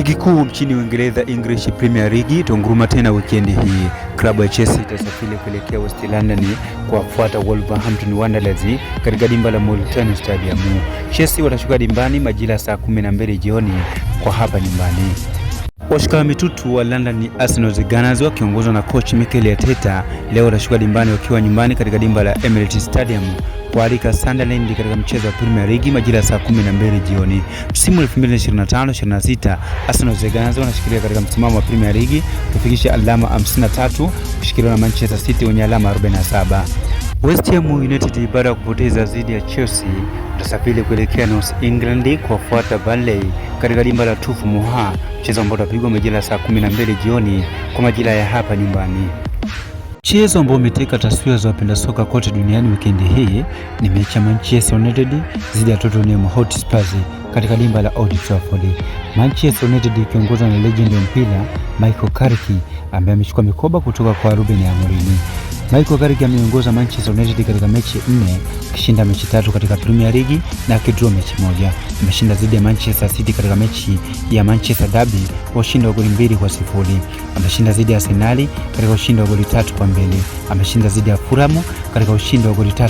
Ligi kuu nchini Uingereza, English Premier League, itanguruma tena wikendi hii. Klabu ya Chelsea itasafiri kuelekea West London kuwafuata Wolverhampton Wanderers katika dimba la Multan Stadium. Chelsea watashuka dimbani majira saa 12 jioni kwa hapa nyumbani. Washika mitutu wa London ni Arsenal Gunners wakiongozwa na coach Mikel Arteta leo watashuka dimbani wakiwa nyumbani katika dimba la Emirates Stadium kualika Sunderland katika mchezo wa Premier League majira saa 12 jioni. Msimu 2025-26 Arsenal Gunners wanashikilia katika msimamo wa Premier League kufikisha alama 53 kushikiliwa na Manchester City wenye alama 47. West Ham United baada ya kupoteza dhidi ya Chelsea watasafiri kuelekea North England kuwafuata Burnley katika dimba la Turf Moor, mchezo ambao utapigwa majira saa 12 jioni kwa majira ya hapa nyumbani. Mchezo ambao umeteka taswira za wapenda soka kote duniani wikendi hii ni mechi ya Manchester United dhidi ya Tottenham Hotspur katika dimba la Old Trafford. Manchester United ikiongozwa na legend wa mpira Michael Carrick ambaye amechukua mikoba kutoka kwa Ruben Amorim. Michael Carrick ameongoza Manchester United katika mechi 4, akishinda mechi 3 katika Premier League na akidraw mechi 1. Ameshinda dhidi ya Manchester City katika mechi ya Manchester Derby kwa ushindi wa goli 2-0. Ameshinda dhidi ya Arsenal katika ushindi wa goli 3-2. Ameshinda dhidi ya Fulham katika ushindi wa goli 3-2.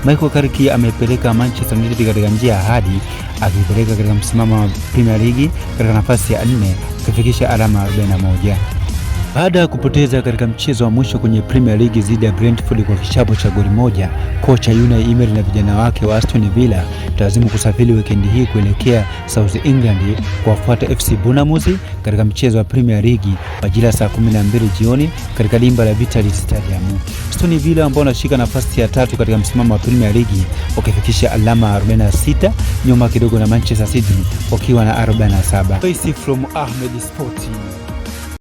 Michael Carrick amepeleka Manchester United katika njia ya ahadi, akipeleka katika msimamo wa Premier League katika nafasi ya 4 kufikisha alama 41. Baada ya kupoteza katika mchezo wa mwisho kwenye Premier League dhidi ya Brentford kwa kichapo cha goli 1, kocha Unai Emery na vijana wake wa Aston Villa lazima kusafiri weekend hii kuelekea South England kuwafuata FC Bournemouth katika mchezo wa Premier League majira saa 12 jioni katika dimba la Vitality Stadium. Aston Villa ambao wanashika nafasi ya 3 katika msimamo wa Premier League wakifikisha alama 46, nyuma kidogo na Manchester City wakiwa na 47. From Ahmed Sports.